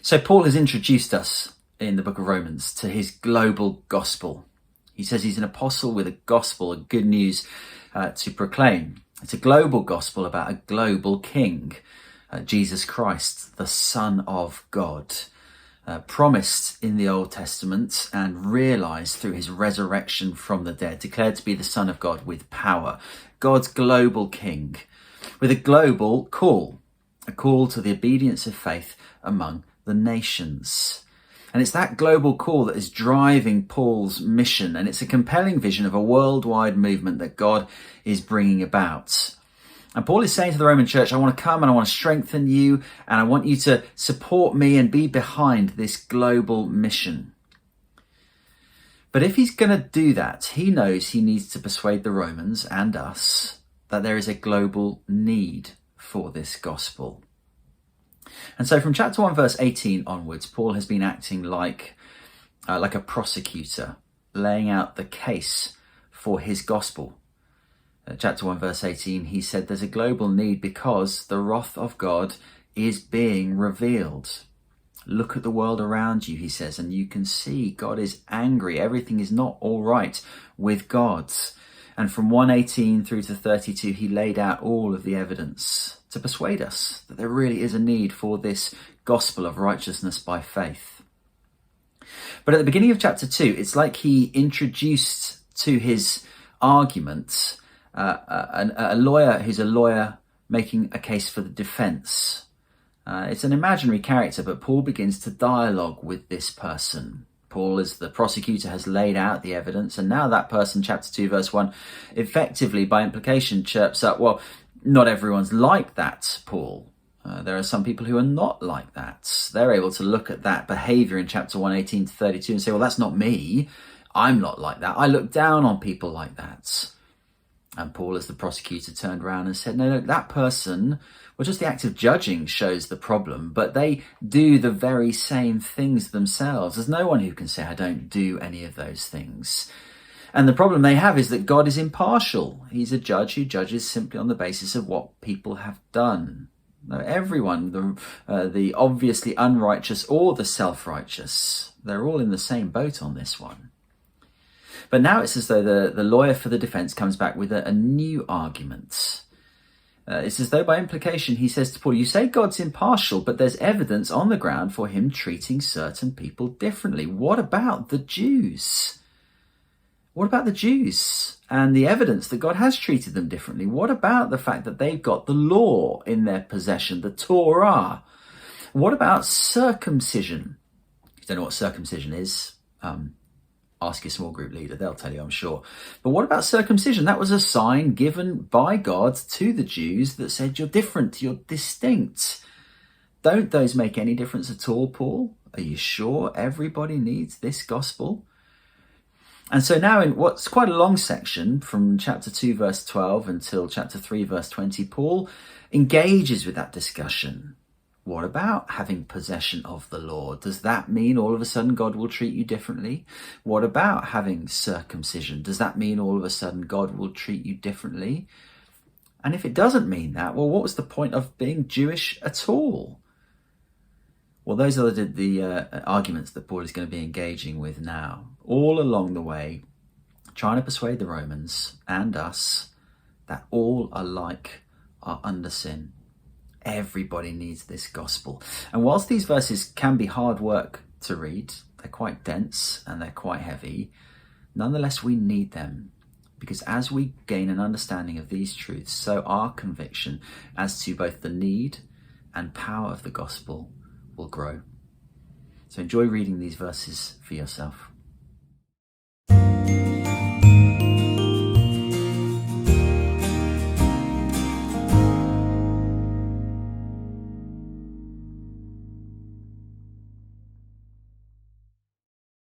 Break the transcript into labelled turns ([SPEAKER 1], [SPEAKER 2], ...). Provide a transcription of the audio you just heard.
[SPEAKER 1] So Paul has introduced us in the book of Romans to his global gospel. He says he's an apostle with a gospel, a good news to proclaim. It's a global gospel about a global king, Jesus Christ, the Son of God, promised in the Old Testament and realized through his resurrection from the dead, declared to be the Son of God with power, God's global king, with a global call, a call to the obedience of faith among the nations. And it's that global call that is driving Paul's mission. And it's a compelling vision of a worldwide movement that God is bringing about. And Paul is saying to the Roman church, I want to come and I want to strengthen you, and I want you to support me and be behind this global mission. But if he's going to do that, he knows he needs to persuade the Romans and us that there is a global need for this gospel. And so from chapter 1, verse 18 onwards, Paul has been acting like a prosecutor, laying out the case for his gospel. Chapter 1, verse 18, he said there's a global need because the wrath of God is being revealed. Look at the world around you, he says, and you can see God is angry. Everything is not all right with God. And from 1:18 through to 32, he laid out all of the evidence to persuade us that there really is a need for this gospel of righteousness by faith. But at the beginning of chapter 2, it's like he introduced to his argument a lawyer who's a lawyer making a case for the defense. It's an imaginary character, but Paul begins to dialogue with this person. Paul, as the prosecutor, has laid out the evidence, and now that person, chapter 2, verse 1, effectively, by implication, chirps up, well, not everyone's like that, Paul. There are some people who are not like that. They're able to look at that behavior in chapter 1:18 to 32 and say, well, that's not me. I'm not like that. I look down on people like that. And Paul, as the prosecutor, turned around and said, no, that person, well, just the act of judging shows the problem, but they do the very same things themselves. There's no one who can say, I don't do any of those things. And the problem they have is that God is impartial. He's a judge who judges simply on the basis of what people have done. No, everyone, the obviously unrighteous or the self-righteous, they're all in the same boat on this one. But now it's as though the lawyer for the defense comes back with a new argument. It's as though by implication he says to Paul, you say God's impartial, but there's evidence on the ground for him treating certain people differently. What about the Jews? What about the Jews and the evidence that God has treated them differently? What about the fact that they've got the law in their possession, the Torah? What about circumcision? If you don't know what circumcision is, ask your small group leader, they'll tell you, I'm sure. But what about circumcision? That was a sign given by God to the Jews that said, you're different, you're distinct. Don't those make any difference at all, Paul? Are you sure everybody needs this gospel? And so now in what's quite a long section from chapter 2, verse 12 until chapter 3, verse 20, Paul engages with that discussion. What about having possession of the law? Does that mean all of a sudden God will treat you differently? What about having circumcision? Does that mean all of a sudden God will treat you differently? And if it doesn't mean that, well, what was the point of being Jewish at all? Well, those are the arguments that Paul is going to be engaging with now, all along the way, trying to persuade the Romans and us that all alike are under sin. Everybody needs this gospel. And whilst these verses can be hard work to read, they're quite dense and they're quite heavy, nonetheless we need them. Because as we gain an understanding of these truths, so our conviction as to both the need and power of the gospel will grow. So enjoy reading these verses for yourself.